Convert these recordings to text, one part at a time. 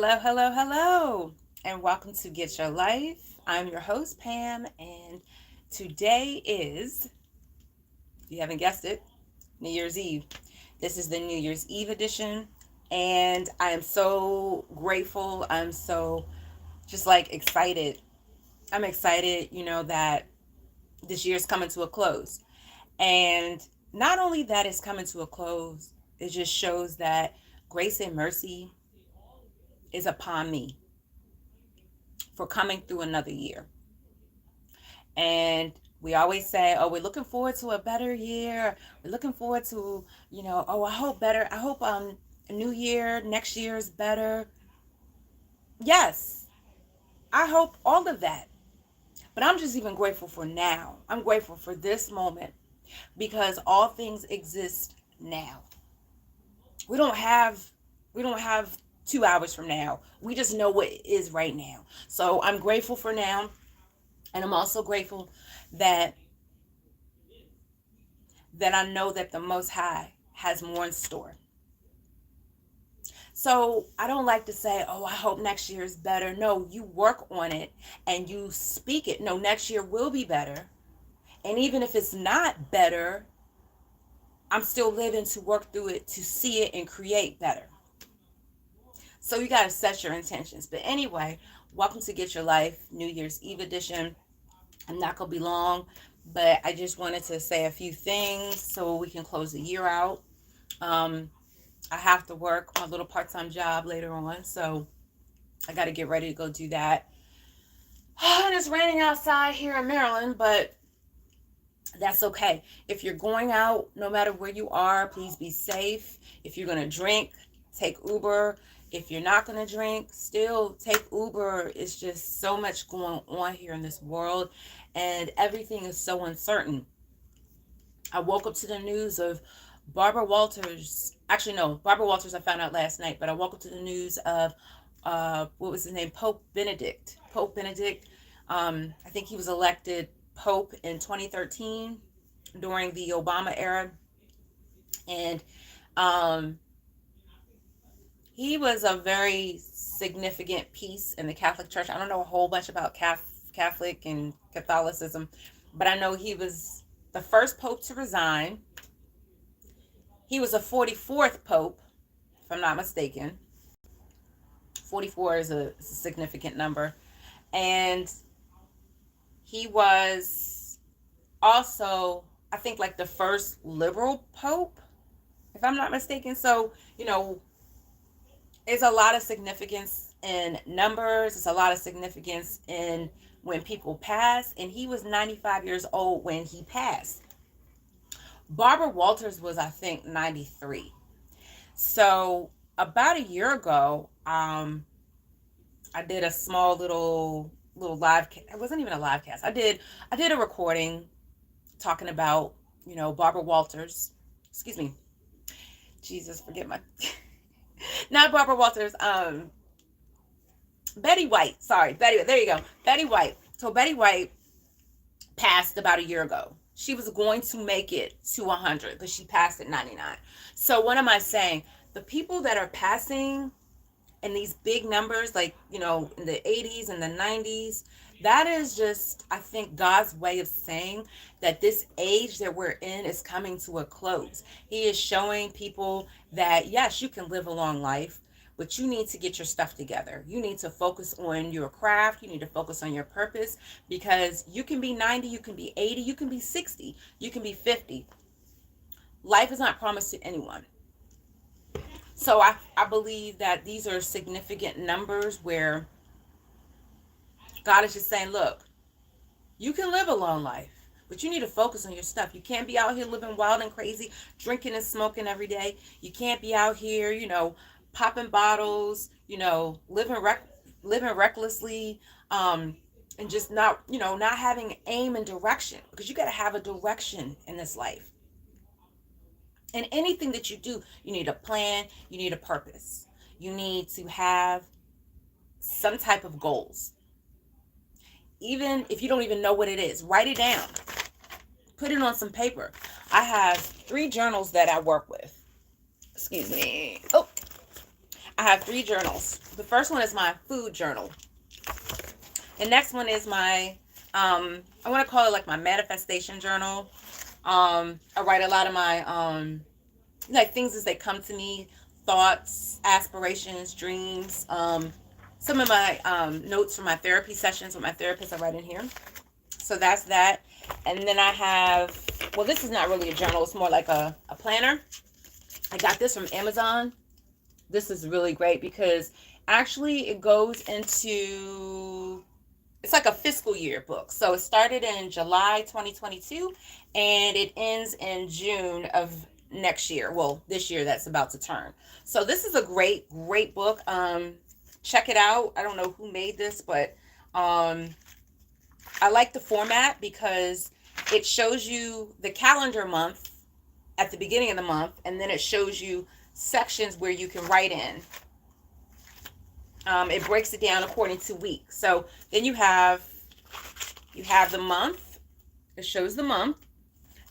Hello, hello, hello, and welcome to Get Your Life. I'm your host, Pam, and today is, if you haven't guessed it, New Year's Eve. This is the New Year's Eve edition, and I am so grateful. I'm so just like excited. I'm excited, that this year's coming to a close. And not only that it's coming to a close, it just shows that grace and mercy is upon me for coming through another year. And we always say, oh, we're looking forward to a better year. We're looking forward to, oh, I hope better. I hope a new year, next year is better. Yes, I hope all of that. But I'm just even grateful for now. I'm grateful for this moment because all things exist now. We don't have we don't have 2 hours from now. We just know what is right now. So I'm grateful for now, and I'm also grateful that I know that the Most High has more in store. So I don't like to say, oh, I hope next year is better. No, you work on it and you speak it. No, next year will be better. And even if it's not better, I'm still living to work through it, to see it and create better. So you got to set your intentions. But anyway, welcome to Get Your Life, New Year's Eve edition. I'm not going to be long, but I just wanted to say a few things so we can close the year out. I have to work my little part-time job later on, so I got to get ready to go do that. And it's raining outside here in Maryland, but that's okay. If you're going out, no matter where you are, please be safe. If you're going to drink, take Uber. If you're not going to drink, still take Uber. It's just so much going on here in this world, and everything is so uncertain. I woke up to the news of Barbara Walters. Actually, no, Barbara Walters I found out last night, but I woke up to the news of, what was his name? Pope Benedict. Pope Benedict. I think he was elected Pope in 2013 during the Obama era. And he was a very significant piece in the Catholic Church. I don't know a whole bunch about Catholic and Catholicism, but I know he was the first Pope to resign. He was a 44th Pope, if I'm not mistaken. 44 is a significant number. And he was also, I think, like the first liberal Pope, if I'm not mistaken. So, it's a lot of significance in numbers. It's a lot of significance in when people pass. And he was 95 years old when he passed. Barbara Walters was, I think, 93. So about a year ago, I did a small little live. It wasn't even a live cast. I did a recording talking about Barbara Walters. Excuse me. Jesus, forget my. Not Barbara Walters. Betty White. Sorry, Betty. There you go. Betty White. So Betty White passed about a year ago. She was going to make it to 100, but she passed at 99. So what am I saying? The people that are passing in these big numbers, like, in the 80s and the 90s, that is just, I think, God's way of saying that this age that we're in is coming to a close. He is showing people that, yes, you can live a long life, but you need to get your stuff together. You need to focus on your craft. You need to focus on your purpose, because you can be 90, you can be 80, you can be 60, you can be 50. Life is not promised to anyone. So I believe that these are significant numbers where God is just saying, look, you can live a long life, but you need to focus on your stuff. You can't be out here living wild and crazy, drinking and smoking every day. You can't be out here, popping bottles, living recklessly, and just not having aim and direction, because you got to have a direction in this life. And anything that you do, you need a plan, you need a purpose. You need to have some type of goals. Even if you don't even know what it is, write it down. Put it on some paper. I have 3 journals that I work with. Excuse me. Oh, I have 3 journals. The first one is my food journal. The next one is my, I want to call it like my manifestation journal. I write a lot of my, like things as they come to me, thoughts, aspirations, dreams. Some of my notes from my therapy sessions with my therapist I write in here. So that's that. And then I have, well, this is not really a journal. It's more like a planner. I got this from Amazon. This is really great because actually it goes into, it's like a fiscal year book. So it started in July 2022 and it ends in June of next year. Well, this year that's about to turn. So this is a great, great book. Check it out. I don't know who made this, but I like the format because it shows you the calendar month at the beginning of the month, and then it shows you sections where you can write in. It breaks it down according to week. So then you have the month. It shows the month.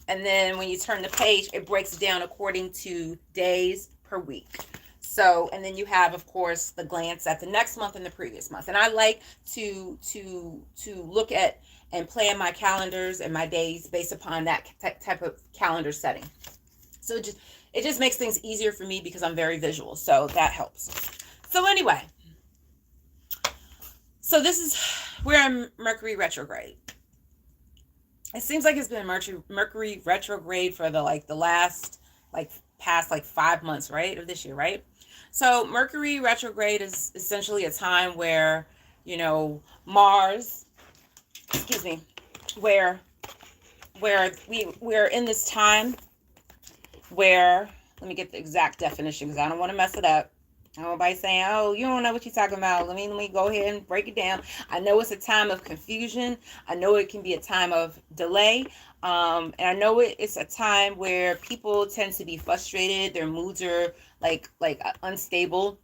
And then when you turn the page, it breaks it down according to days per week. So, and then you have, of course, the glance at the next month and the previous month. And I like to look at and plan my calendars and my days based upon that type of calendar setting. So it just makes things easier for me because I'm very visual. So that helps. So anyway, so this is where I'm Mercury retrograde. It seems like it's been Mercury retrograde for the last past 5 months, right, of this year, right? So Mercury retrograde is essentially a time where, Mars, excuse me, where we're in this time where, let me get the exact definition because I don't want to mess it up. Nobody saying, oh, you don't know what you're talking about. Let me go ahead and break it down. I know it's a time of confusion. I know it can be a time of delay. And I know it's a time where people tend to be frustrated. Their moods are like unstable.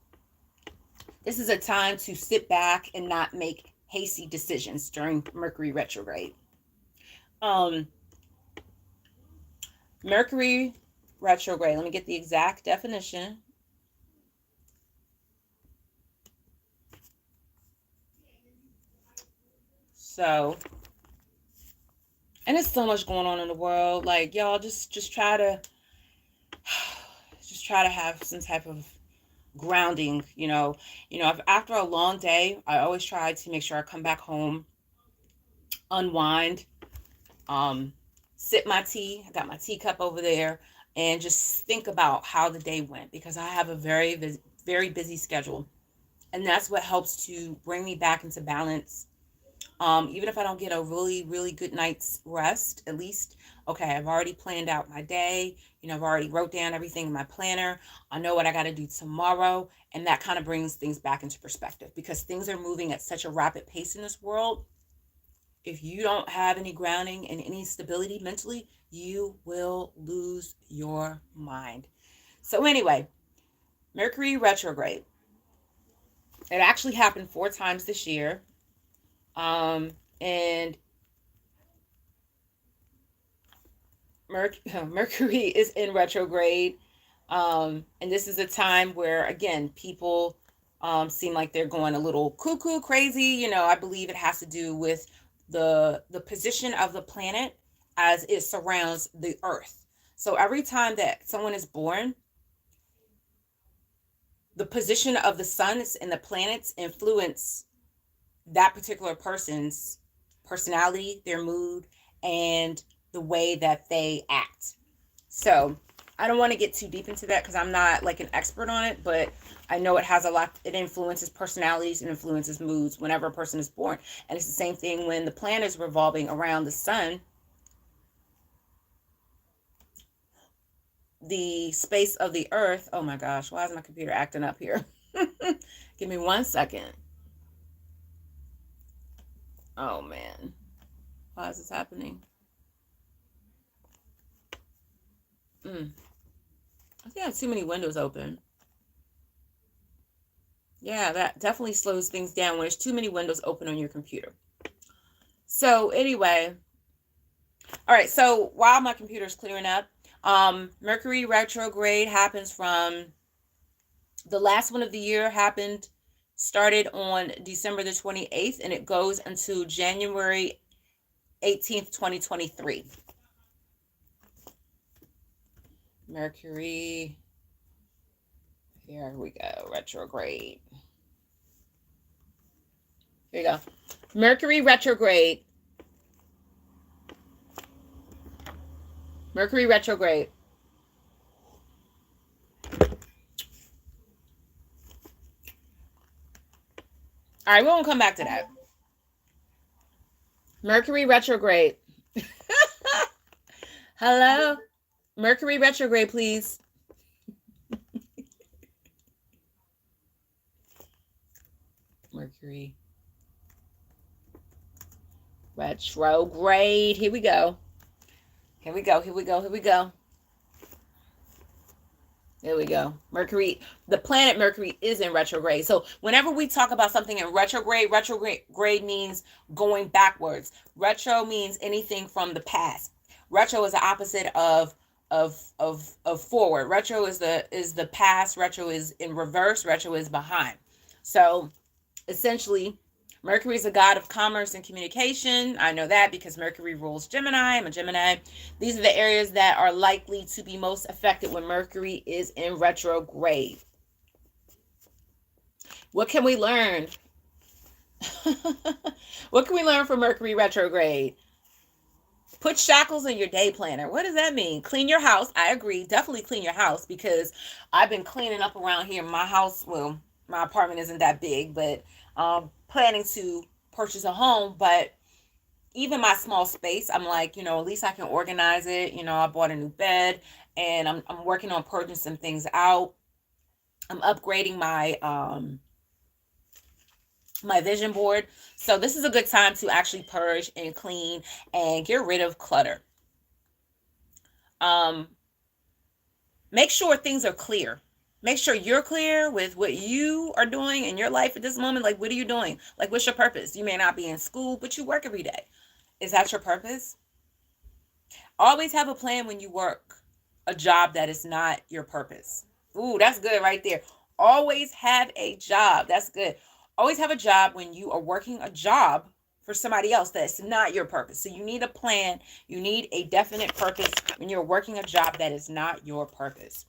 This is a time to sit back and not make hasty decisions during Mercury retrograde. Mercury retrograde. Let me get the exact definition. So, and there's so much going on in the world. Like, y'all just try to have some type of grounding, after a long day, I always try to make sure I come back home, unwind, sip my tea. I got my teacup over there, and just think about how the day went because I have a very, very busy schedule. And that's what helps to bring me back into balance. Even if I don't get a really, really good night's rest, at least, okay, I've already planned out my day. I've already wrote down everything in my planner. I know what I got to do tomorrow. And that kind of brings things back into perspective because things are moving at such a rapid pace in this world. If you don't have any grounding and any stability mentally, you will lose your mind. So anyway, Mercury retrograde. It actually happened 4 times this year. And Mercury is in retrograde. And this is a time where, again, people seem like they're going a little cuckoo crazy. I believe it has to do with the position of the planet as it surrounds the earth. So every time that someone is born, the position of the suns and the planets influence that particular person's personality, their mood, and the way that they act. So I don't want to get too deep into that because I'm not like an expert on it, but I know it has a lot. It influences personalities and influences moods whenever a person is born. And it's the same thing when the planet is revolving around the sun. The space of the earth. Oh my gosh, why is my computer acting up here? Give me 1 second. Oh man, why is this happening? I think I have too many windows open. Yeah, that definitely slows things down when there's too many windows open on your computer. So anyway, all right, so while my computer's clearing up, Mercury retrograde happens from The last one of the year started on December the 28th, and it goes until January 18th, 2023. Mercury, here we go, retrograde. Here you go. Mercury retrograde. Mercury retrograde. All right, we won't come back to that. Mercury retrograde. Hello? Mercury retrograde, please. Mercury retrograde. Here we go. Here we go. Here we go. Here we go. There we go. Mercury, the planet Mercury is in retrograde. So whenever we talk about something in retrograde, retrograde means going backwards. Retro means anything from the past. Retro is the opposite of forward. Retro is the past. Retro is in reverse. Retro is behind. So essentially, Mercury is a god of commerce and communication. I know that because Mercury rules Gemini. I'm a Gemini. These are the areas that are likely to be most affected when Mercury is in retrograde. What can we learn? What can we learn from Mercury retrograde? Put shackles in your day planner. What does that mean? Clean your house. I agree. Definitely clean your house, because I've been cleaning up around here. My house, well, my apartment isn't that big, but planning to purchase a home. But even my small space, I'm like, at least I can organize it. I bought a new bed, and I'm working on purging some things out. I'm upgrading my my vision board. So this is a good time to actually purge and clean and get rid of clutter. Make sure things are clear. Make sure you're clear with what you are doing in your life at this moment. Like, what are you doing? Like, what's your purpose? You may not be in school, but you work every day. Is that your purpose? Always have a plan when you work a job that is not your purpose. Ooh, that's good right there. Always have a job. That's good. Always have a job when you are working a job for somebody else that's not your purpose. So you need a plan. You need a definite purpose when you're working a job that is not your purpose.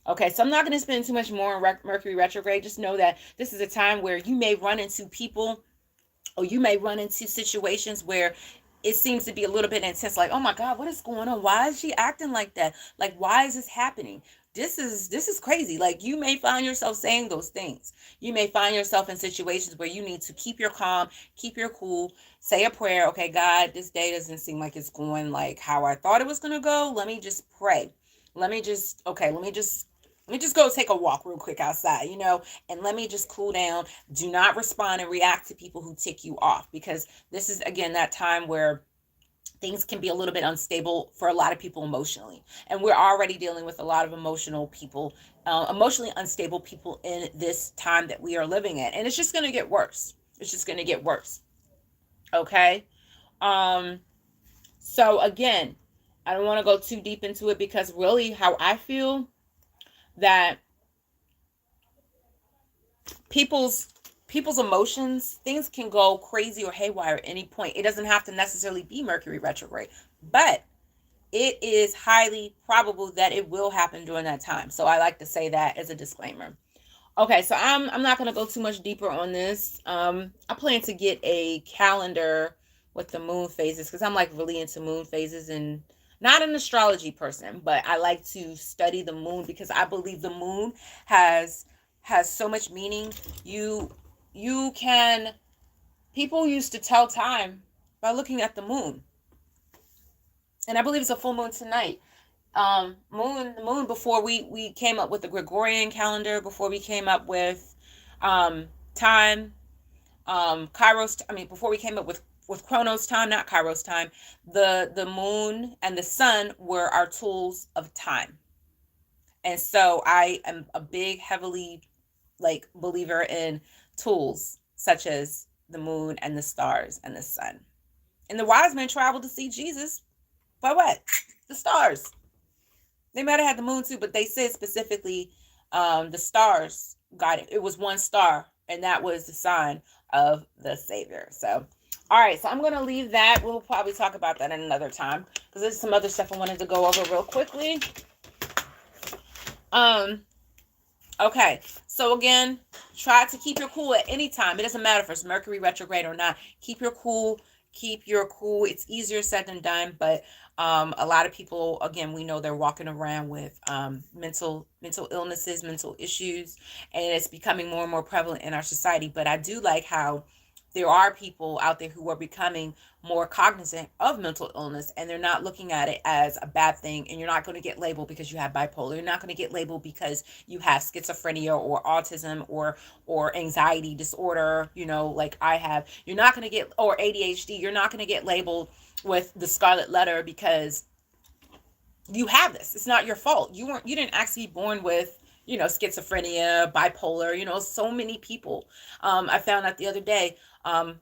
Okay, so I'm not going to spend too much more on Mercury retrograde. Just know that this is a time where you may run into people, or you may run into situations where it seems to be a little bit intense. Like, oh my God, what is going on? Why is she acting like that? Like, why is this happening? This is crazy. Like, you may find yourself saying those things. You may find yourself in situations where you need to keep your calm, keep your cool, say a prayer. Okay, God, this day doesn't seem like it's going like how I thought it was going to go. Let me just pray. Let me just go take a walk real quick outside, and let me just cool down. Do not respond and react to people who tick you off, because this is, again, that time where things can be a little bit unstable for a lot of people emotionally. And we're already dealing with a lot of emotionally unstable people in this time that we are living in. And it's just going to get worse. It's just going to get worse. Okay. So again, I don't want to go too deep into it, because really how I feel that people's emotions, things can go crazy or haywire at any point. It doesn't have to necessarily be Mercury retrograde, but it is highly probable that it will happen during that time. So I like to say that as a disclaimer. Okay, so I'm not going to go too much deeper on this. I plan to get a calendar with the moon phases, because I'm like really into moon phases, and not an astrology person, but I like to study the moon, because I believe the moon has so much meaning. People used to tell time by looking at the moon. And I believe it's a full moon tonight. The moon, before we came up with the Gregorian calendar, before we came up with time, Kairos, before we came up with Chronos time, not Kairos time, the moon and the sun were our tools of time. And so I am a big, heavily believer in tools such as the moon and the stars and the sun. And the wise men traveled to see Jesus by what? The stars. They might have had the moon too, but they said specifically the stars guiding. It was one star, and that was the sign of the Savior. So, all right. So I'm gonna leave that. We'll probably talk about that another time because there's some other stuff I wanted to go over real quickly. Okay. So again, try to keep your cool at any time. It doesn't matter if it's Mercury retrograde or not. Keep your cool. Keep your cool. It's easier said than done, but a lot of people, again, we know they're walking around with mental illnesses, mental issues, and it's becoming more and more prevalent in our society. But I do like how there are people out there who are becoming more cognizant of mental illness, and they're not looking at it as a bad thing. And you're not going to get labeled because you have bipolar. You're not going to get labeled because you have schizophrenia or autism or anxiety disorder, like I have. You're not going to get, or ADHD. You're not going to get labeled with the scarlet letter because you have this. It's not your fault. You didn't actually be born with schizophrenia, bipolar, so many people. I found out the other day,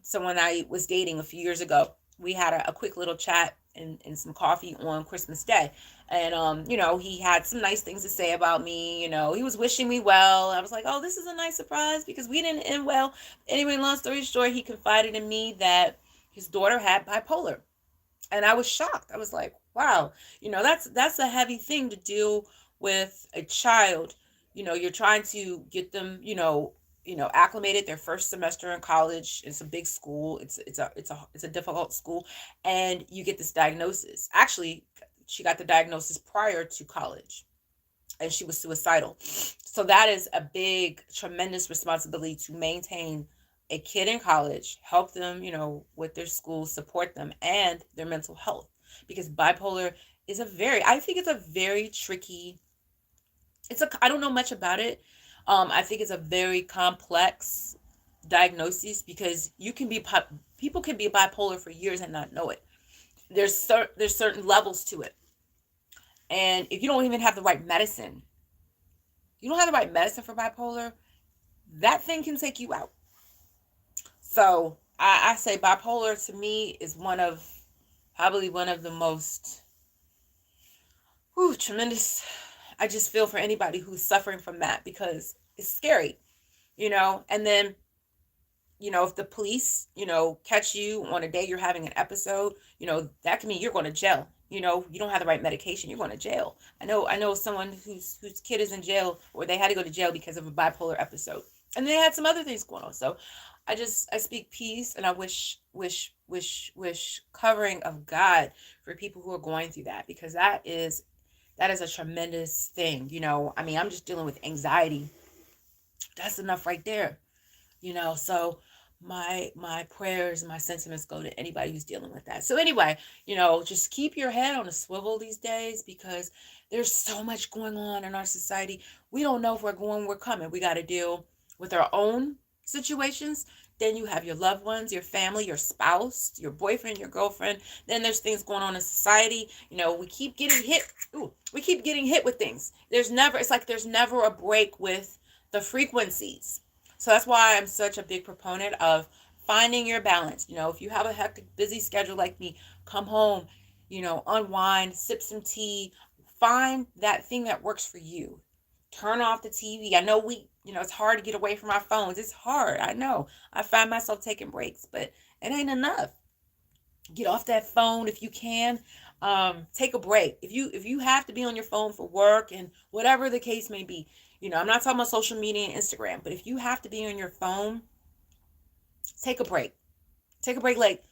someone I was dating a few years ago, we had a quick little chat and some coffee on Christmas Day. And, he had some nice things to say about me. He was wishing me well. I was like, oh, this is a nice surprise because we didn't end well. Anyway, long story short, he confided in me that his daughter had bipolar. And I was shocked. I was like, wow, that's a heavy thing to deal with a child. You're trying to get them, acclimated their first semester in college. It's a big school. It's a difficult school. And you get this diagnosis. Actually, she got the diagnosis prior to college and she was suicidal. So that is a big, tremendous responsibility to maintain a kid in college, help them, with their school, support them and their mental health. Because bipolar is I think it's a very tricky, I don't know much about it. I think it's a very complex diagnosis because people can be bipolar for years and not know it. There's certain levels to it. And if you don't even have the right medicine, for bipolar, that thing can take you out. So I say bipolar to me is probably one of the most tremendous. I just feel for anybody who's suffering from that because it's scary, and then, if the police, catch you on a day you're having an episode, that can mean you're going to jail. You don't have the right medication, you're going to jail. I know someone whose kid is in jail, or they had to go to jail because of a bipolar episode. And they had some other things going on. So I speak peace, and I wish covering of God for people who are going through that, because that is a tremendous thing. I'm just dealing with anxiety. That's enough right there. So my prayers and my sentiments go to anybody who's dealing with that. So anyway, just keep your head on a swivel these days, because there's so much going on in our society. We don't know if we're coming. We got to deal with our own situations. Then you have your loved ones, your family, your spouse, your boyfriend, your girlfriend. Then there's things going on in society. We keep getting hit. We keep getting hit with things. It's like there's never a break with the frequencies. So that's why I'm such a big proponent of finding your balance. If you have a hectic, busy schedule like me, come home, unwind, sip some tea, find that thing that works for you. Turn off the TV. I know it's hard to get away from our phones. It's hard. I know. I find myself taking breaks, but it ain't enough. Get off that phone if you can. Take a break. If you have to be on your phone for work and whatever the case may be, I'm not talking about social media and Instagram, but if you have to be on your phone, take a break. Take a break, like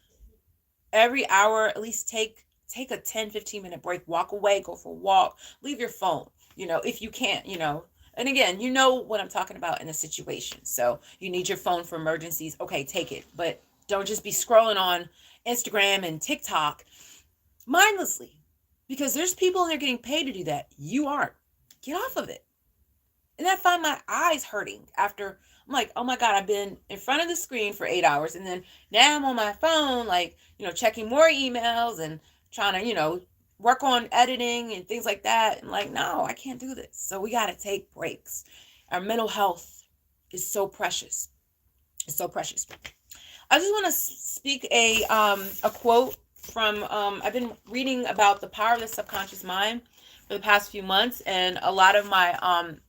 every hour, at least take a 10-15 minute break. Walk away, go for a walk, leave your phone, if you can't, and again, what I'm talking about in a situation. So you need your phone for emergencies. Okay, take it, but don't just be scrolling on Instagram and TikTok mindlessly, because there's people and they're getting paid to do that. You aren't. Get off of it. And I find my eyes hurting after. I'm like, oh my God, I've been in front of the screen for 8 hours. And then now I'm on my phone, like, checking more emails and trying to, work on editing and things like that. And like, no, I can't do this. So we got to take breaks. Our mental health is so precious. It's so precious. I just want to speak a quote from, I've been reading about the power of the subconscious mind for the past few months, and a lot of my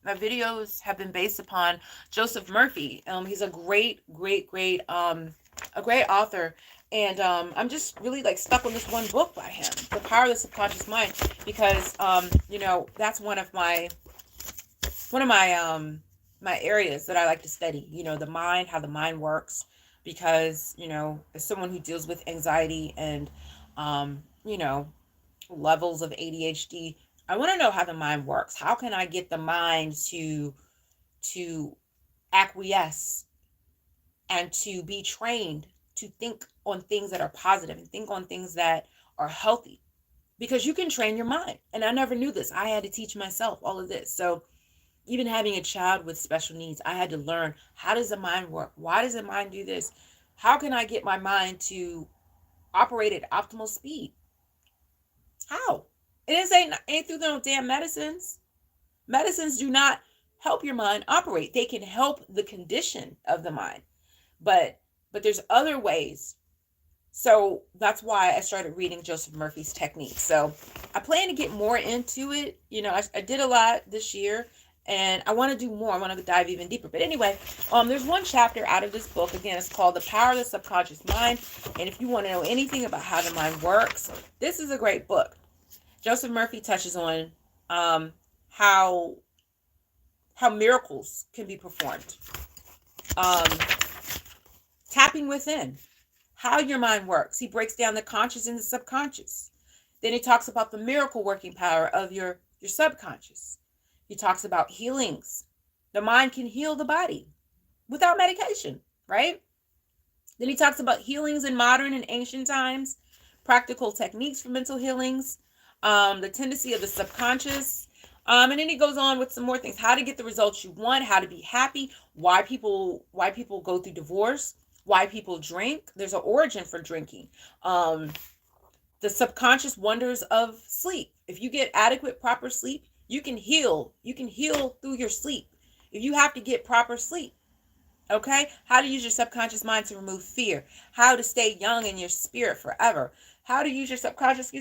videos have been based upon Joseph Murphy. He's a great a great author, and I'm just really like stuck on this one book by him, The Power of the Subconscious Mind, because you know, that's one of my areas that I like to study, you know, the mind, how the mind works, because, you know, as someone who deals with anxiety and you know, levels of ADHD, I want to know how the mind works. How can I get the mind to acquiesce and to be trained to think on things that are positive and think on things that are healthy? Because you can train your mind. And I never knew this. I had to teach myself all of this. So even having a child with special needs, I had to learn, how does the mind work? Why does the mind do this? How can I get my mind to operate at optimal speed? How? It ain't through no damn medicines. Medicines do not help your mind operate. They can help the condition of the mind, but there's other ways. So that's why I started reading Joseph Murphy's techniques. So I plan to get more into it. You know, I did a lot this year, and I want to do more. I want to dive even deeper. But anyway, there's one chapter out of this book. Again, it's called The Power of the Subconscious Mind. And if you want to know anything about how the mind works, this is a great book. Joseph Murphy touches on how miracles can be performed. Tapping within, how your mind works. He breaks down the conscious and the subconscious. Then he talks about the miracle working power of your subconscious. He talks about healings. The mind can heal the body without medication, right? Then he talks about healings in modern and ancient times, practical techniques for mental healings, the tendency of the subconscious. And then he goes on with some more things: how to get the results you want, how to be happy, why people go through divorce, why people drink. There's an origin for drinking. The subconscious wonders of sleep. If you get adequate, proper sleep, you can heal. You can heal through your sleep. If you have to get proper sleep. Okay? How to use your subconscious mind to remove fear. How to stay young in your spirit forever. How to use your subconscious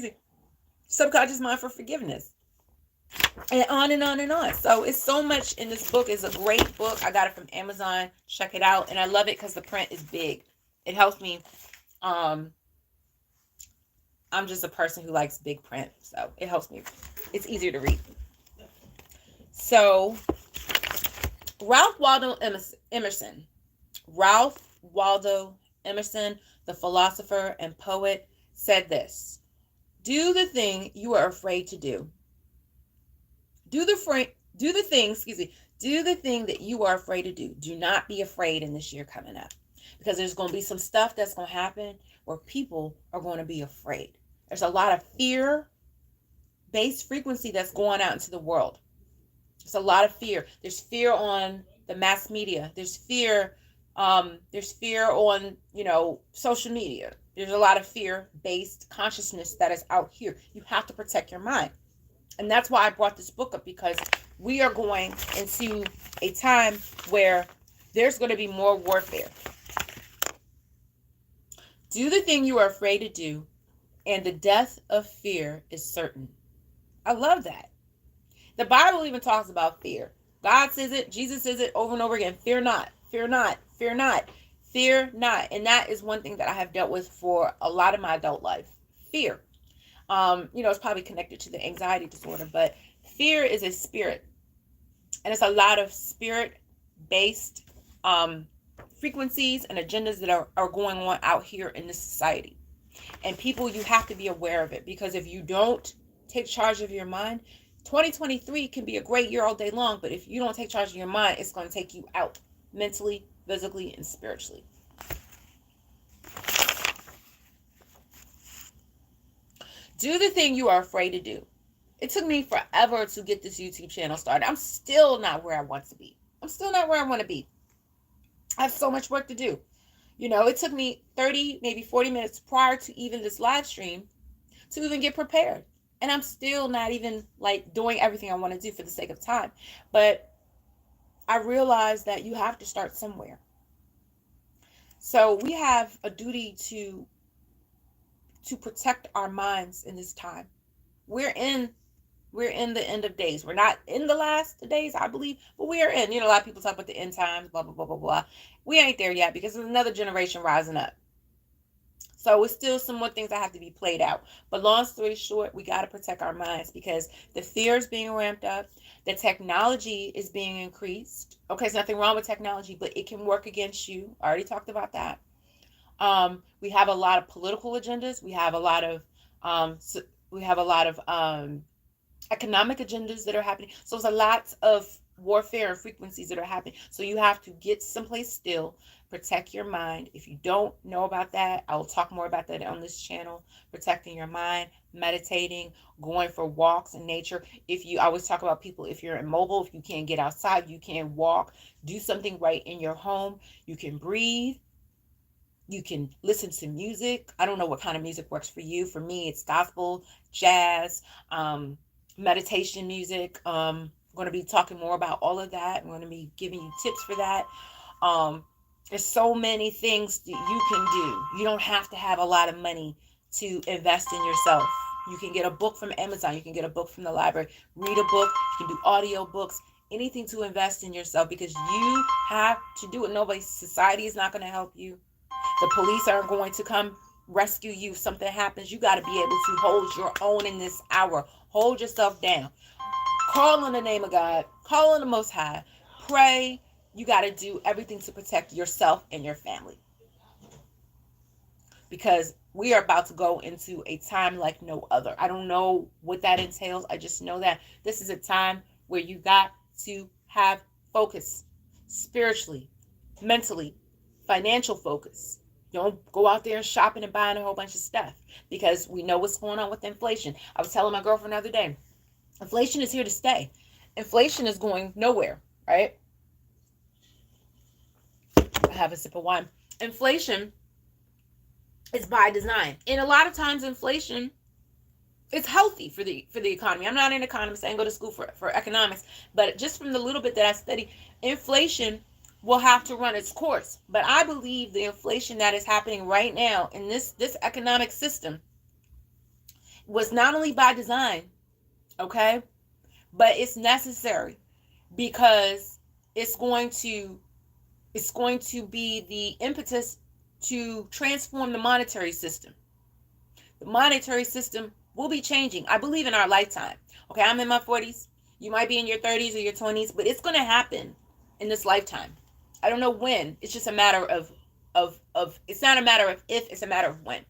mind for forgiveness. And on and on and on. So it's so much in this book. It's a great book. I got it from Amazon. Check it out. And I love it because the print is big. It helps me. I'm just a person who likes big print. So it helps me. It's easier to read. So Ralph Waldo Emerson, the philosopher and poet, said this: do the thing you are afraid to do. Do the thing that you are afraid to do. Do not be afraid in this year coming up, because there's going to be some stuff that's going to happen where people are going to be afraid. There's a lot of fear-based frequency that's going out into the world. There's a lot of fear. There's fear on the mass media. There's fear on, you know, social media. There's a lot of fear-based consciousness that is out here. You have to protect your mind. And that's why I brought this book up, because we are going into a time where there's going to be more warfare. Do the thing you are afraid to do, and the death of fear is certain. I love that. The Bible even talks about fear. God says it, Jesus says it over and over again. Fear not, fear not, fear not, fear not. And that is one thing that I have dealt with for a lot of my adult life. Fear. You know, it's probably connected to the anxiety disorder, but fear is a spirit. And it's a lot of spirit-based frequencies and agendas that are going on out here in this society. And people, you have to be aware of it, because if you don't take charge of your mind, 2023 can be a great year all day long, but if you don't take charge of your mind, it's going to take you out mentally, physically, and spiritually. Do the thing you are afraid to do. It took me forever to get this YouTube channel started. I'm still not where I want to be. I'm still not where I want to be. I have so much work to do. You know, it took me 30, maybe 40 minutes prior to even this live stream to even get prepared. And I'm still not even like doing everything I want to do for the sake of time. But I realized that you have to start somewhere. So we have a duty to protect our minds in this time. We're in We're in the end of days. We're not in the last days, I believe, but we are in. A lot of people talk about the end times, blah, blah, blah, blah, blah. We ain't there yet because there's another generation rising up. So it's still some more things that have to be played out. But long story short, we got to protect our minds because the fear is being ramped up. The technology is being increased. Okay, there's nothing wrong with technology, but it can work against you. I already talked about that. We have a lot of political agendas. We have a lot of economic agendas that are happening. So there's a lot of warfare and frequencies that are happening. So you have to get someplace still, protect your mind. If you don't know about that, I will talk more about that on this channel. Protecting your mind, meditating, going for walks in nature. I always talk about people, if you're immobile, if you can't get outside, you can't walk, do something right in your home. You can breathe. You can listen to music. I don't know what kind of music works for you. For me, it's gospel, jazz, meditation music. I'm going to be talking more about all of that. I'm going to be giving you tips for that. There's so many things that you can do. You don't have to have a lot of money to invest in yourself. You can get a book from Amazon. You can get a book from the library. Read a book. You can do audio books. Anything to invest in yourself because you have to do it. Society is not going to help you. The police aren't going to come rescue you if something happens. You got to be able to hold your own in this hour. Hold yourself down. Call on the name of God. Call on the Most High. Pray. You got to do everything to protect yourself and your family. Because we are about to go into a time like no other. I don't know what that entails. I just know that this is a time where you got to have focus spiritually, mentally, financial focus. Don't go out there shopping and buying a whole bunch of stuff because we know what's going on with inflation. I was telling my girlfriend the other day, inflation is here to stay. Inflation is going nowhere, right? I have a sip of wine. Inflation is by design. And a lot of times inflation is healthy for the economy. I'm not an economist. I didn't go to school for economics. But just from the little bit that I study, inflation will have to run its course. But I believe the inflation that is happening right now in this economic system was not only by design, okay, but it's necessary because it's going to be the impetus to transform the monetary system. The monetary system will be changing, I believe, in our lifetime. Okay, I'm in my 40s. You might be in your 30s or your 20s, but it's going to happen in this lifetime. I don't know when. It's just a matter of it's not a matter of if, it's a matter of when.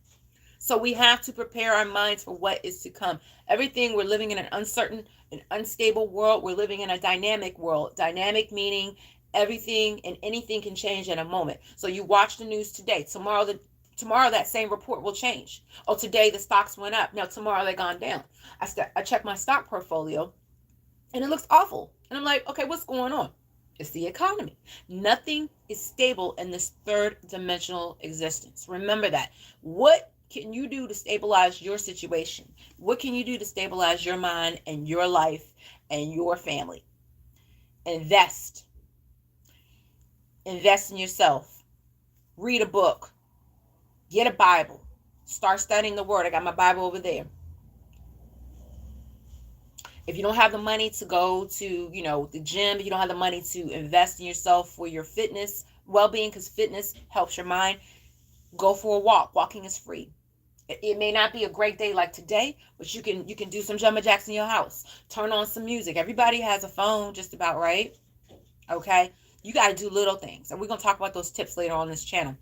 So we have to prepare our minds for what is to come. Everything, we're living in an uncertain, an unstable world. We're living in a dynamic world. Dynamic meaning everything and anything can change in a moment. So you watch the news today. Tomorrow that same report will change. Oh, today the stocks went up. Now tomorrow they're gone down. I check my stock portfolio and it looks awful. And I'm like, okay, what's going on? It's the economy. Nothing is stable in this third dimensional existence. Remember that. What can you do to stabilize your situation? What can you do to stabilize your mind and your life and your family? Invest. Invest in yourself. Read a book. Get a Bible. Start studying the Word. I got my Bible over there. If you don't have the money to go to, the gym, if you don't have the money to invest in yourself for your fitness, well-being, because fitness helps your mind, go for a walk. Walking is free. It may not be a great day like today, but you can do some jumping jacks in your house. Turn on some music. Everybody has a phone just about, right? Okay? You got to do little things. And we're going to talk about those tips later on this channel.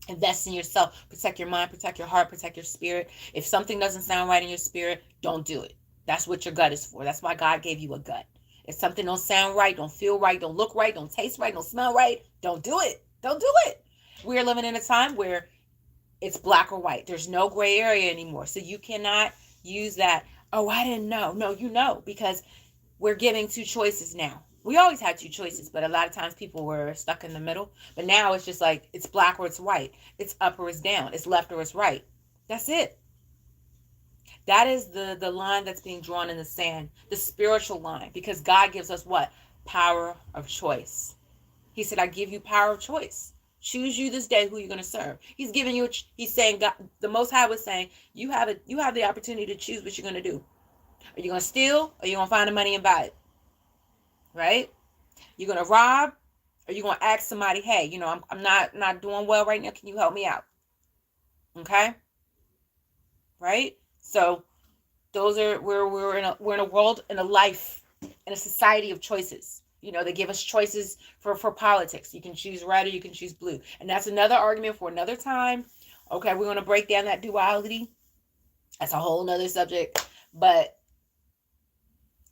Invest in yourself. Protect your mind, protect your heart, protect your spirit. If something doesn't sound right in your spirit, don't do it. That's what your gut is for. That's why God gave you a gut. If something don't sound right, don't feel right, don't look right, don't taste right, don't smell right, don't do it. Don't do it. We're living in a time where it's black or white. There's no gray area anymore. So you cannot use that, oh, I didn't know. No, you know, because we're giving two choices now. We always had two choices, but a lot of times people were stuck in the middle. But now it's just like it's black or it's white. It's up or it's down. It's left or it's right. That's it. That is the line that's being drawn in the sand, the spiritual line, because God gives us what? Power of choice. He said, I give you power of choice. Choose you this day who you're going to serve. He's giving you, he's saying, God, the Most High was saying, you have the opportunity to choose what you're going to do. Are you going to steal, or are you going to find the money and buy it? Right? You're going to rob, or you going to ask somebody, hey, I'm not doing well right now. Can you help me out? Okay? Right? So those are we're in a world, in a life, in a society of choices. They give us choices for politics. You can choose red or you can choose blue. And that's another argument for another time. Okay, we're going to break down that duality. That's a whole nother subject. But,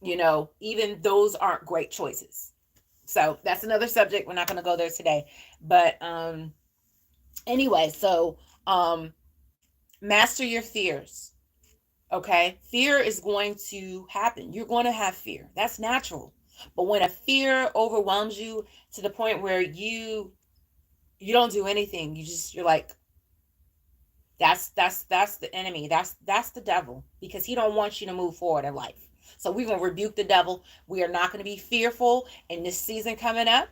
even those aren't great choices. So that's another subject. We're not going to go there today. But anyway, so master your fears. Okay? Fear is going to happen. You're going to have fear. That's natural. But when a fear overwhelms you to the point where you don't do anything, you're like, that's the enemy. That's the devil, because he don't want you to move forward in life. So we're going to rebuke the devil. We are not going to be fearful in this season coming up,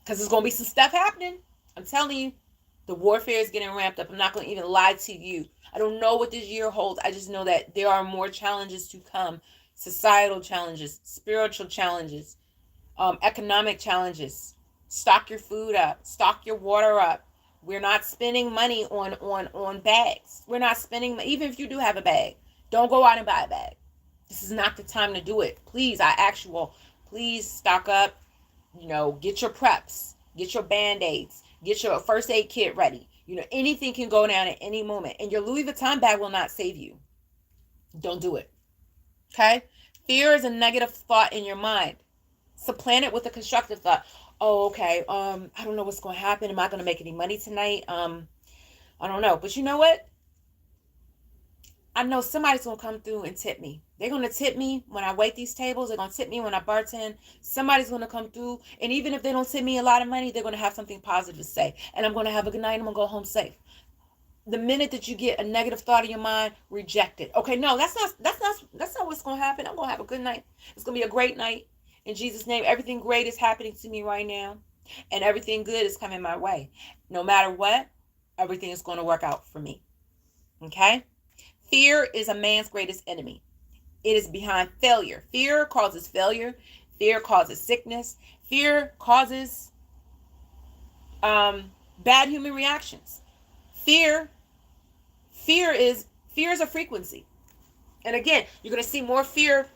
because there's going to be some stuff happening. I'm telling you, the warfare is getting ramped up. I'm not going to even lie to you. I don't know what this year holds. I just know that there are more challenges to come. Societal challenges, spiritual challenges, economic challenges. Stock your food up. Stock your water up. We're not spending money on bags. We're not spending, even if you do have a bag, don't go out and buy a bag. This is not the time to do it. Please, I ask you all, please stock up. Get your preps. Get your Band-Aids. Get your first aid kit ready. Anything can go down at any moment. And your Louis Vuitton bag will not save you. Don't do it. Okay? Fear is a negative thought in your mind. Supplant it with a constructive thought. Oh, okay. I don't know what's going to happen. Am I going to make any money tonight? I don't know. But you know what? I know somebody's going to come through and tip me. They're going to tip me when I wait these tables. They're going to tip me when I bartend. Somebody's going to come through. And even if they don't tip me a lot of money, they're going to have something positive to say. And I'm going to have a good night. I'm going to go home safe. The minute that you get a negative thought in your mind, reject it. Okay, no, that's not what's going to happen. I'm going to have a good night. It's going to be a great night. In Jesus' name, everything great is happening to me right now. And everything good is coming my way. No matter what, everything is going to work out for me. Okay? Fear is a man's greatest enemy. It is behind failure. Fear causes failure. Fear causes sickness. Fear causes bad human reactions. Fear is a frequency. And again, you're going to see more fear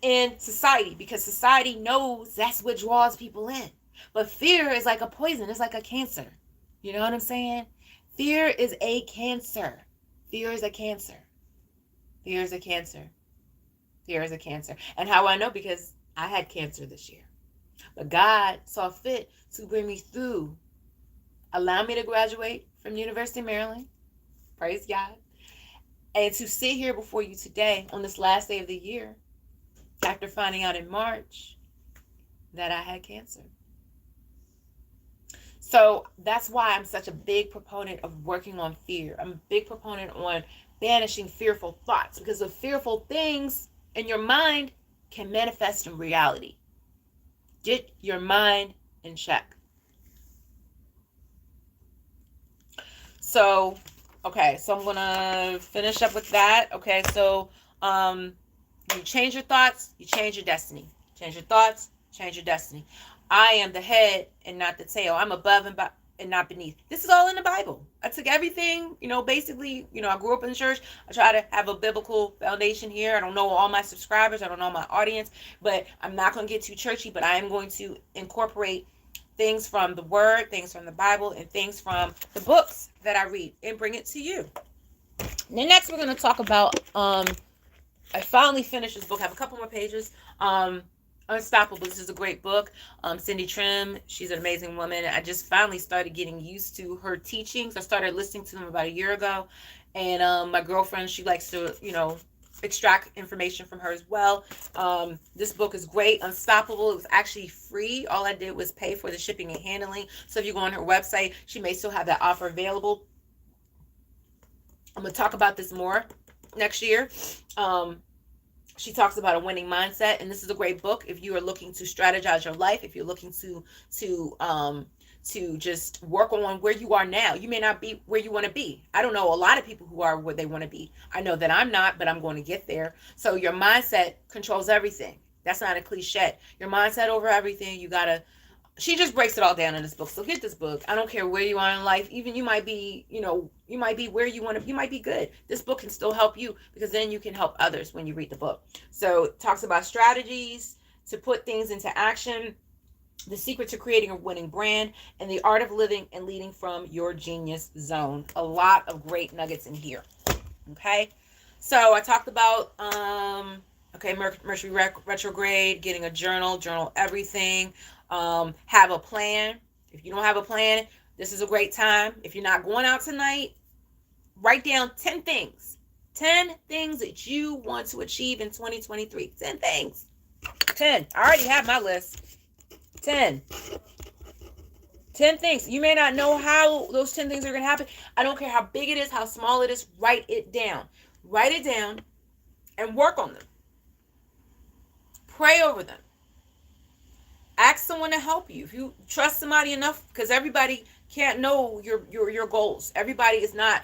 in society, because society knows that's what draws people in. But fear is like a poison. It's like a cancer. You know what I'm saying? Fear is a cancer. Fear is a cancer. Fear is a cancer. Fear is a cancer. And how I know? Because I had cancer this year. But God saw fit to bring me through. Allow me to graduate from University of Maryland. Praise God. And to sit here before you today on this last day of the year, after finding out in March that I had cancer. So that's why I'm such a big proponent of working on fear. I'm a big proponent on banishing fearful thoughts, because the fearful things in your mind can manifest in reality. Get your mind in check. So, okay, so I'm going to finish up with that. Okay, so you change your thoughts, you change your destiny. Change your thoughts, change your destiny. I am the head and not the tail. I'm above and not beneath. This is all in the Bible. I took everything, basically, I grew up in the church. I try to have a biblical foundation here. I don't know all my subscribers. I don't know my audience, but I'm not going to get too churchy, but I am going to incorporate things from the Word, things from the Bible, and things from the books that I read and bring it to you. Then next we're going to talk about, I finally finished this book. I have a couple more pages. Unstoppable. This is a great book. Cindy Trim, she's an amazing woman. I just finally started getting used to her teachings. I started listening to them about a year ago. And my girlfriend, she likes to, extract information from her as well. This book is great. Unstoppable. It was actually free. All I did was pay for the shipping and handling. So if you go on her website, she may still have that offer available. I'm going to talk about this more next year. She talks about a winning mindset, and this is a great book if you are looking to strategize your life, if you're looking to to just work on where you are now. You may not be where you want to be. I don't know a lot of people who are where they want to be. I know that I'm not, but I'm going to get there. So your mindset controls everything. That's not a cliche. Your mindset over everything. You got to, she just breaks it all down in this book. So get this book. I don't care where you are in life. Even you might be, you might be where you want to, you might be good. This book can still help you, because then you can help others when you read the book. So it talks about strategies to put things into action, the secret to creating a winning brand, and the art of living and leading from your genius zone. A lot of great nuggets in here. Okay. So I talked about, Mercury retrograde, getting a journal everything. Have a plan. If you don't have a plan, this is a great time. If you're not going out tonight, write down 10 things. 10 things that you want to achieve in 2023. 10 things. 10. I already have my list. 10 things. You may not know how those 10 things are going to happen. I don't care how big it is, how small it is. Write it down. Write it down and work on them. Pray over them. Ask someone to help you. If you trust somebody enough, because everybody can't know your goals. Everybody is not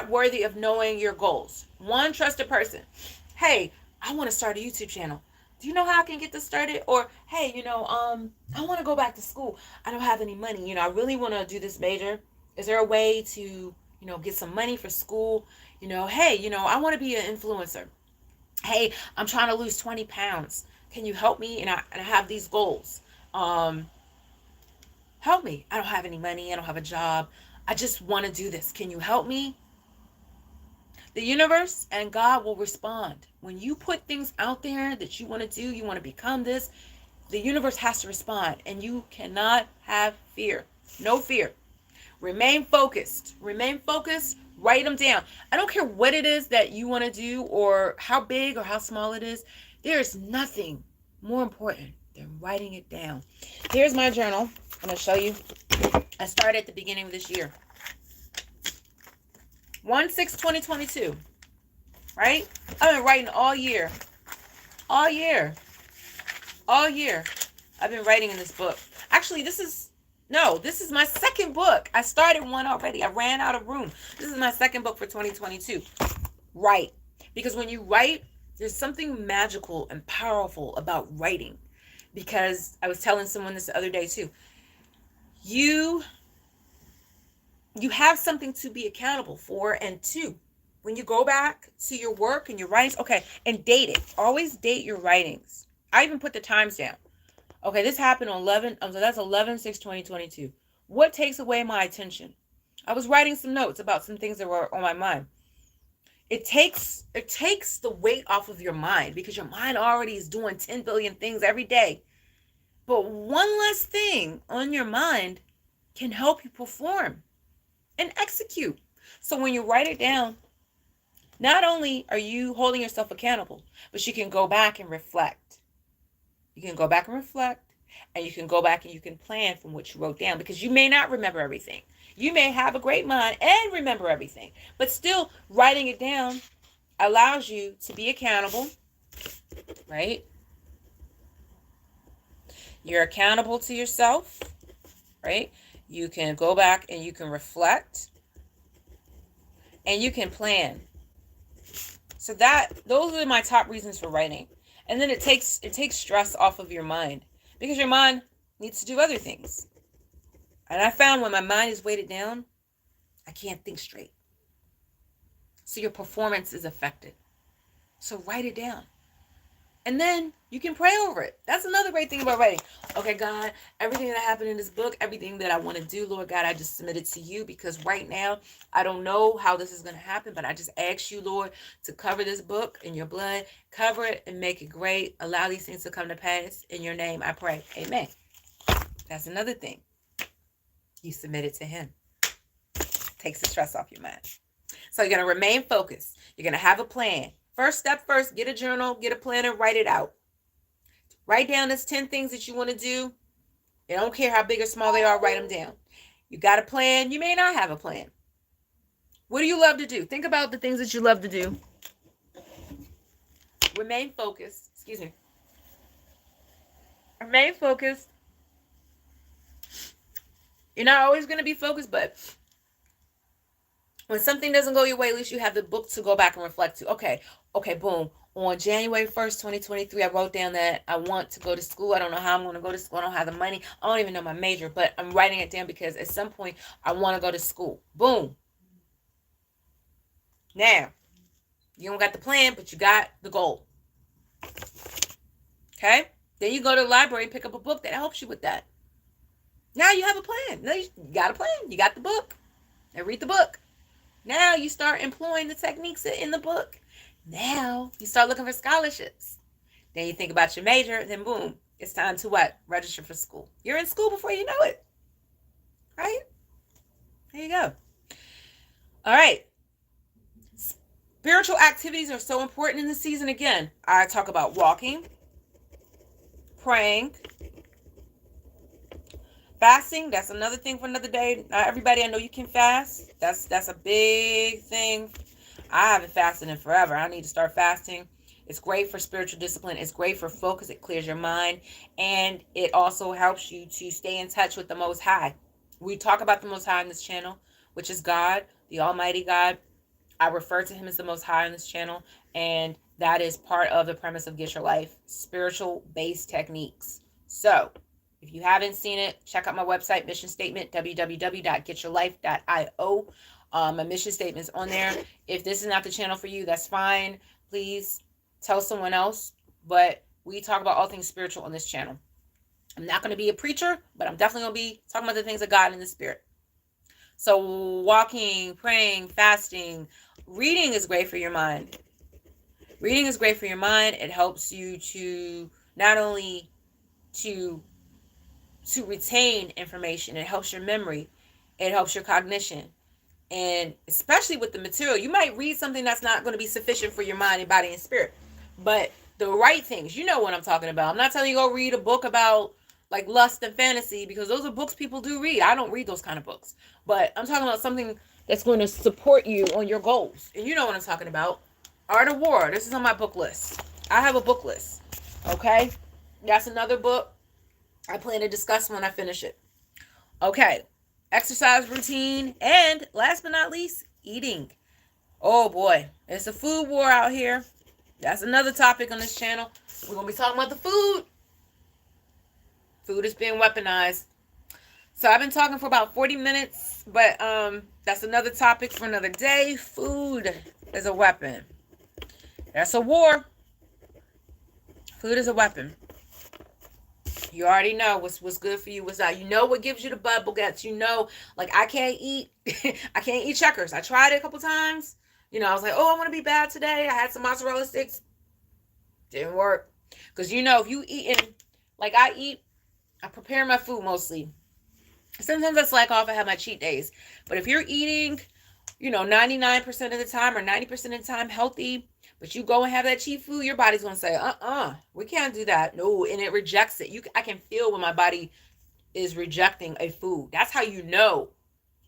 worthy of knowing your goals. One trusted person. Hey, I want to start a YouTube channel. Do you know how I can get this started? Or, hey, I want to go back to school. I don't have any money. I really want to do this major. Is there a way to, get some money for school? Hey, I want to be an influencer. Hey, I'm trying to lose 20 pounds. Can you help me? And I have these goals. Help me. I don't have any money. I don't have a job. I just want to do this. Can you help me? The universe and God will respond. When you put things out there that you want to do, you want to become this, the universe has to respond. And you cannot have fear. No fear. Remain focused. Remain focused. Write them down. I don't care what it is that you want to do or how big or how small it is. There's nothing more important than writing it down. Here's my journal. I'm going to show you. I started at the beginning of this year. 1/6/2022. Right? I've been writing all year. All year. I've been writing in this book. Actually, this is my second book. I started one already. I ran out of room. This is my second book for 2022. Write. Because when you write, there's something magical and powerful about writing. Because I was telling someone this the other day too. You have something to be accountable for. And two, when you go back to your work and your writings, and date it. Always date your writings. I even put the times down. Okay, this happened on 11/6/2022. What takes away my attention? I was writing some notes about some things that were on my mind. It takes the weight off of your mind, because your mind already is doing 10 billion things every day. But one less thing on your mind can help you perform and execute. So when you write it down, not only are you holding yourself accountable, but you can go back and reflect. You can go back and reflect, and you can go back and you can plan from what you wrote down, because you may not remember everything. You may have a great mind and remember everything, but still writing it down allows you to be accountable, right? You're accountable to yourself, right? You can go back and you can reflect, and you can plan. So those are my top reasons for writing. And then it takes stress off of your mind, because your mind needs to do other things. And I found when my mind is weighted down, I can't think straight. So your performance is affected. So write it down. And then you can pray over it. That's another great thing about writing. Okay, God, everything that happened in this book, everything that I want to do, Lord God, I just submit it to you, because right now I don't know how this is going to happen, but I just ask you, Lord, to cover this book in your blood, cover it and make it great. Allow these things to come to pass. In your name, I pray. Amen. That's another thing. You submit it to him. Takes the stress off your mind. So you're going to remain focused. You're going to have a plan. First step first, get a journal, get a planner, write it out. Write down those 10 things that you want to do. I don't care how big or small they are, write them down. You got a plan. You may not have a plan. What do you love to do? Think about the things that you love to do. Remain focused. Remain focused. You're not always going to be focused, but when something doesn't go your way, at least you have the book to go back and reflect to. Okay, boom. On January 1st, 2023, I wrote down that I want to go to school. I don't know how I'm going to go to school. I don't have the money. I don't even know my major, but I'm writing it down because at some point I want to go to school. Boom. Now, you don't got the plan, but you got the goal. Okay? Then you go to the library and pick up a book that helps you with that. Now you have a plan. Now you got a plan. You got the book. Now read the book. Now you start employing the techniques in the book. Now you start looking for scholarships. Then you think about your major. Then boom, it's time to what? Register for school. You're in school before you know it. Right? There you go. All right. Spiritual activities are so important in this season. Again, I talk about walking, praying, fasting. That's another thing for another day. Not everybody, I know you can fast. That's a big thing. I haven't fasted in forever. I need to start fasting. It's great for spiritual discipline. It's great for focus. It clears your mind. And it also helps you to stay in touch with the Most High. We talk about the Most High on this channel, which is God, the Almighty God. I refer to him as the Most High on this channel. And that is part of the premise of Get Your Life, spiritual-based techniques. So, if you haven't seen it, check out my website, mission statement, www.getyourlife.io. My mission statement is on there. If this is not the channel for you, that's fine. Please tell someone else. But we talk about all things spiritual on this channel. I'm not going to be a preacher, but I'm definitely going to be talking about the things of God in the spirit. So walking, praying, fasting, reading is great for your mind. Reading is great for your mind. It helps you to not only to retain information, it helps your memory, it helps your cognition. And especially with the material, you might read something that's not going to be sufficient for your mind and body and spirit, but the right things, you know what I'm talking about. I'm not telling you go read a book about like lust and fantasy, because those are books people do read. I don't read those kind of books, but I'm talking about something that's going to support you on your goals. And you know what I'm talking about. Art of War. This is on my book list. I have a book list. Okay. That's another book I plan to discuss when I finish it. Okay. Exercise routine. And last but not least, eating. Oh boy. It's a food war out here. That's another topic on this channel. We're going to be talking about the food. Food is being weaponized. So I've been talking for about 40 minutes, but that's another topic for another day. Food is a weapon. That's a war. Food is a weapon. You already know what's good for you, what's not. You know what gives you the bubble guts. You know, like I can't eat checkers. I tried it a couple times. You know, I was like, oh, I want to be bad today. I had some mozzarella sticks. Didn't work. Because you know, if you eating, like I prepare my food mostly. Sometimes I slack off. I have my cheat days. But if you're eating, 99% of the time or 90% of the time healthy, but you go and have that cheat food, your body's going to say, we can't do that. No, and it rejects it. I can feel when my body is rejecting a food. That's how you know.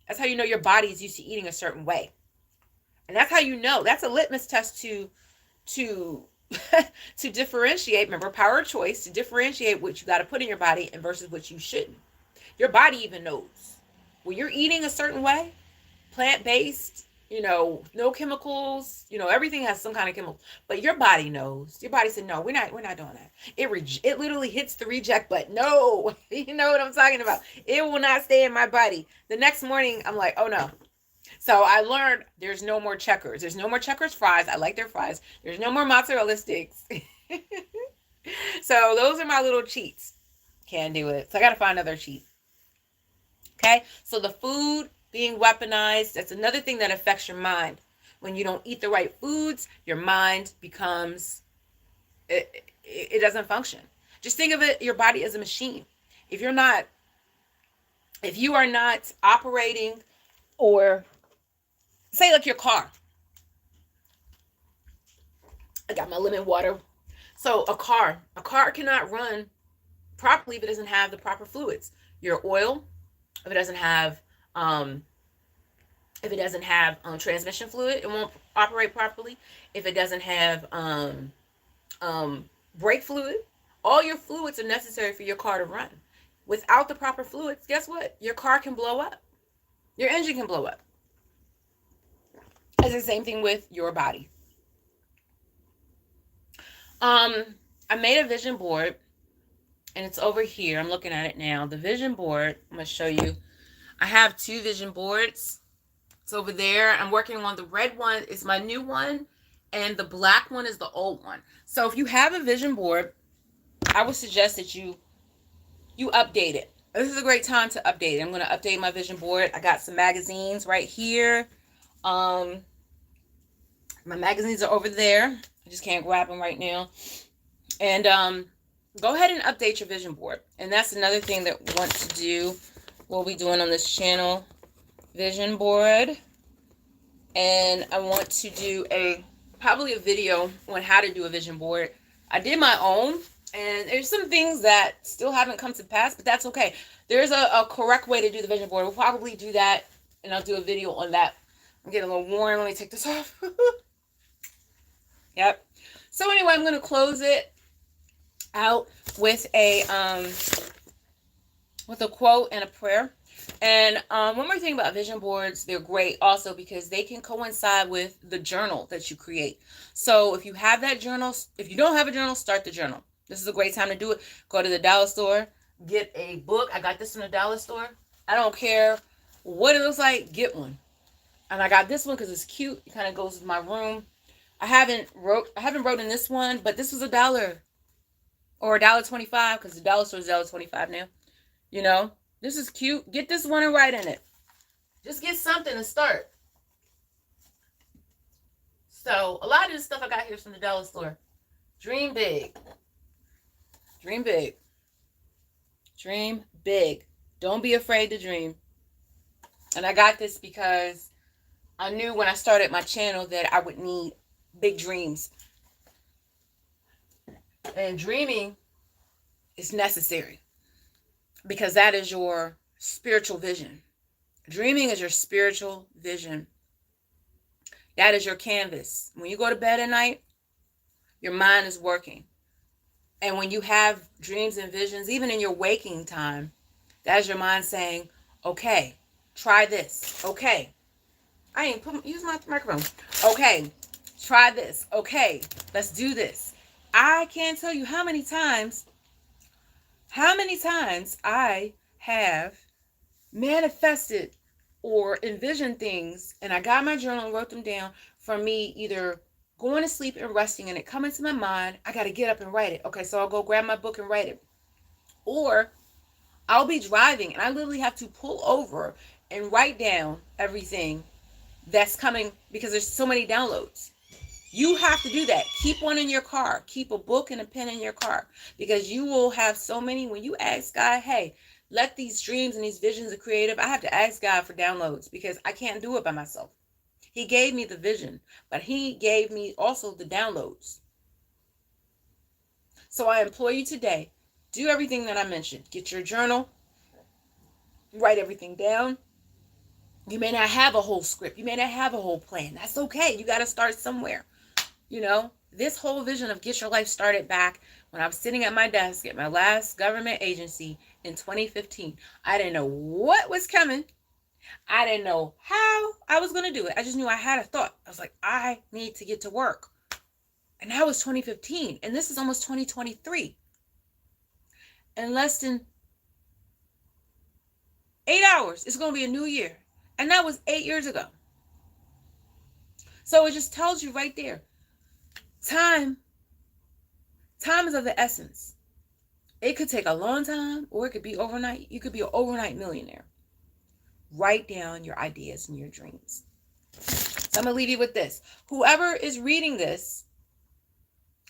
That's how you know your body is used to eating a certain way. And that's how you know. That's a litmus test to to differentiate. Remember, power of choice, to differentiate what you got to put in your body and versus what you shouldn't. Your body even knows. When you're eating a certain way, plant-based, no chemicals, everything has some kind of chemical, but your body knows. Your body said, no, we're not doing that. It literally hits the reject button. No, you know what I'm talking about. It will not stay in my body. The next morning, I'm like, oh no. So I learned there's no more checkers. There's no more checkers fries. I like their fries. There's no more mozzarella sticks. So those are my little cheats. Can't do it. So I got to find another cheat. Okay. So the food being weaponized, that's another thing that affects your mind. When you don't eat the right foods, your mind becomes, it doesn't function. Just think of it, your body as a machine. If you are not operating, or say like your car. I got my lemon water. So a car cannot run properly if it doesn't have the proper fluids. Your oil, if it doesn't have transmission fluid, it won't operate properly. If it doesn't have brake fluid, all your fluids are necessary for your car to run. Without the proper fluids, guess what? Your car can blow up. Your engine can blow up. It's the same thing with your body. I made a vision board, and it's over here. I'm looking at it now. The vision board, I'm going to show you. I have 2 vision boards. It's over there. I'm working on the red one is my new one, and the black one is the old one. So if you have a vision board, I would suggest that you update it. This is a great time to update it. I'm going to update my vision board. I got some magazines right here. My magazines are over there. I just can't grab them right now. And go ahead and update your vision board. And that's another thing that we want to do. We'll be doing on this channel, vision board. And I want to do probably a video on how to do a vision board. I did my own, and there's some things that still haven't come to pass, but that's okay. There's a correct way to do the vision board. We'll probably do that, and I'll do a video on that. I'm getting a little warm. Let me take this off. Yep. So anyway, I'm going to close it out with a quote and a prayer. And one more thing about vision boards, they're great also because they can coincide with the journal that you create. So if you have that journal, if you don't have a journal, start the journal. This is a great time to do it. Go to the dollar store, get a book. I got this from the dollar store. I don't care what it looks like, get one. And I got this one because it's cute. It kind of goes with my room. I haven't wrote in this one, but this was $1 or $1.25 because the dollar store is $1.25 now. You know, this is cute. Get this one and write in it. Just get something to start. So a lot of this stuff I got here is from the dollar store. Dream big. Dream big. Dream big. Don't be afraid to dream. And I got this because I knew when I started my channel that I would need big dreams. And dreaming is necessary because that is your spiritual vision. Dreaming is your spiritual vision. That is your canvas. When you go to bed at night, your mind is working. And when you have dreams and visions, even in your waking time, that's your mind saying, okay, try this. Okay. I ain't use my microphone. Okay. Try this. Okay, let's do this. I can't tell you how many times I have manifested or envisioned things, and I got my journal and wrote them down from me either going to sleep and resting and it coming to my mind. I got to get up and write it. Okay, so I'll go grab my book and write it. Or I'll be driving and I literally have to pull over and write down everything that's coming because there's so many downloads. You have to do that. Keep one in your car. Keep a book and a pen in your car because you will have so many. When you ask God, hey, let these dreams and these visions of creative, I have to ask God for downloads because I can't do it by myself. He gave me the vision, but he gave me also the downloads. So I implore you today, do everything that I mentioned. Get your journal, write everything down. You may not have a whole script. You may not have a whole plan. That's okay. You got to start somewhere. You know, this whole vision of Get Your Life started back when I was sitting at my desk at my last government agency in 2015. I didn't know what was coming. I didn't know how I was going to do it. I just knew I had a thought. I was like, I need to get to work. And that was 2015. And this is almost 2023. In less than 8 hours, it's going to be a new year. And that was 8 years ago. So it just tells you right there. Time is of the essence. It could take a long time or it could be overnight. You could be an overnight millionaire. Write down your ideas and your dreams. So I'm going to leave you with this. Whoever is reading this,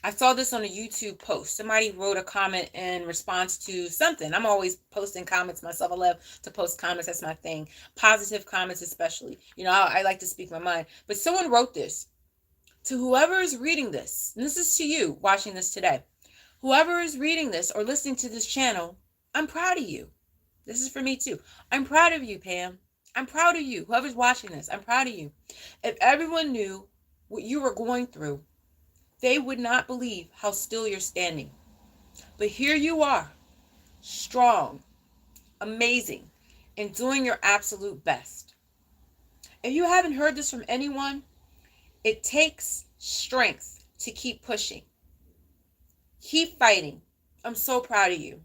I saw this on a YouTube post. Somebody wrote a comment in response to something. I'm always posting comments myself. I love to post comments. That's my thing. Positive comments especially. You know, I like to speak my mind. But someone wrote this. To whoever is reading this, and this is to you watching this today. Whoever is reading this or listening to this channel, I'm proud of you. This is for me too. I'm proud of you, Pam. I'm proud of you. Whoever's watching this, I'm proud of you. If everyone knew what you were going through, they would not believe how still you're standing. But here you are, strong, amazing, and doing your absolute best. If you haven't heard this from anyone, it takes strength to keep pushing. Keep fighting. I'm so proud of you.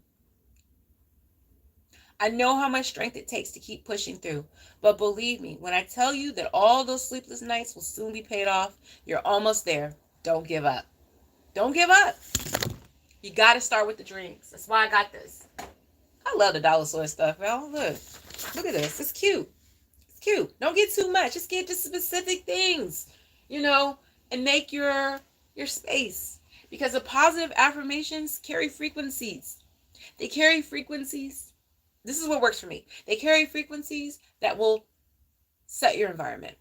I know how much strength it takes to keep pushing through. But believe me, when I tell you that all those sleepless nights will soon be paid off, you're almost there. Don't give up. Don't give up. You got to start with the dreams. That's why I got this. I love the dollar store stuff, y'all. Look at this. It's cute. It's cute. Don't get too much. Just get just specific things, and make your space. Because the positive affirmations carry frequencies. They carry frequencies. This is what works for me. They carry frequencies that will set your environment.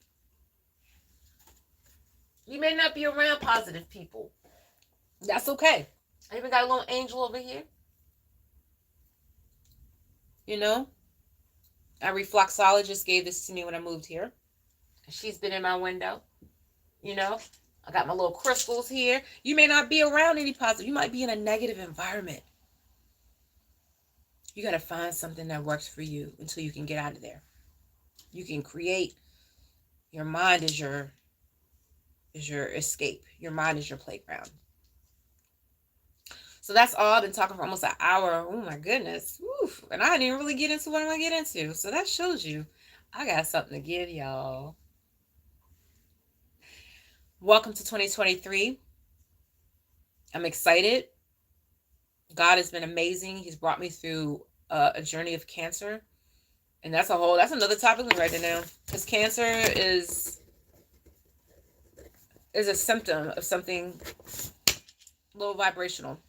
You may not be around positive people. That's okay. I even got a little angel over here. A reflexologist gave this to me when I moved here. She's been in my window. I got my little crystals here. You may not be around any positive. You might be in a negative environment. You got to find something that works for you until you can get out of there. You can create. Your mind is your escape. Your mind is your playground. So that's all. I've been talking for almost an hour. Oh my goodness. Oof. And I didn't even really get into what I'm going to get into. So that shows you I got something to give y'all. Welcome to 2023. I'm excited. God has been amazing. He's brought me through a journey of cancer. And that's another topic we're writing down. Because cancer is a symptom of something low vibrational.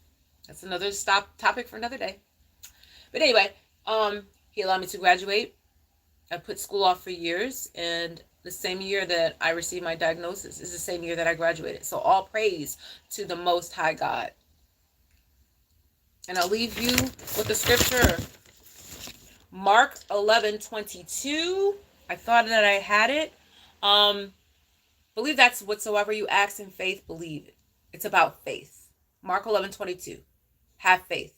That's another topic for another day. But anyway, he allowed me to graduate. I put school off for years, and the same year that I received my diagnosis is the same year that I graduated. So all praise to the Most High God. And I'll leave you with the scripture, Mark 11:22. I thought that I had it. Believe that's whatsoever you ask in faith, believe it. It's about faith. Mark 11:22. Have faith.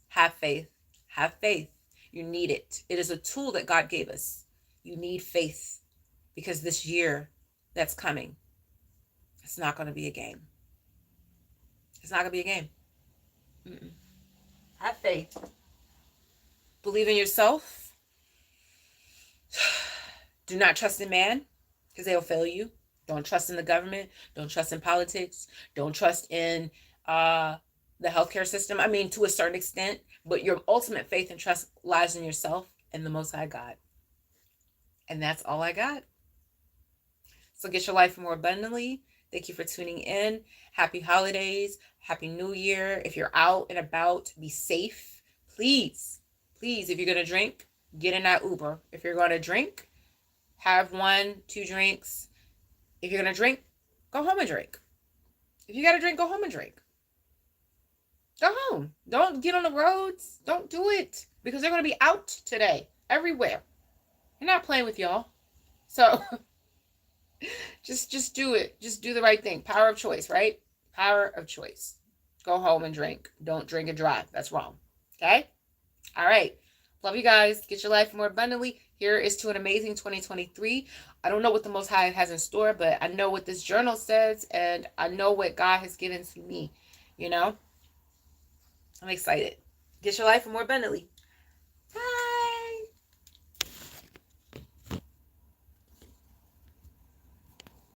Have faith. Have faith. You need it. It is a tool that God gave us. You need faith because this year that's coming, it's not going to be a game. It's not going to be a game. Have faith. Believe in yourself. Do not trust in man because they'll fail you. Don't trust in the government. Don't trust in politics. Don't trust in the healthcare system. I mean, to a certain extent, but your ultimate faith and trust lies in yourself and the Most High God. And that's all I got. So get your life more abundantly. Thank you for tuning in. Happy holidays. Happy New Year. If you're out and about, be safe. Please, if you're going to drink, get in that Uber. If you're going to drink, have 1-2 drinks. If you're going to drink, go home and drink. If you got to drink, go home and drink. Go home. Don't get on the roads. Don't do it. Because they're going to be out today. Everywhere. You're not playing with y'all. So just do it. Just do the right thing. Power of choice, right? Power of choice. Go home and drink. Don't drink and drive. That's wrong. Okay? All right. Love you guys. Get your life more abundantly. Here is to an amazing 2023. I don't know what the Most High has in store, but I know what this journal says, and I know what God has given to me. I'm excited. Get your life more abundantly.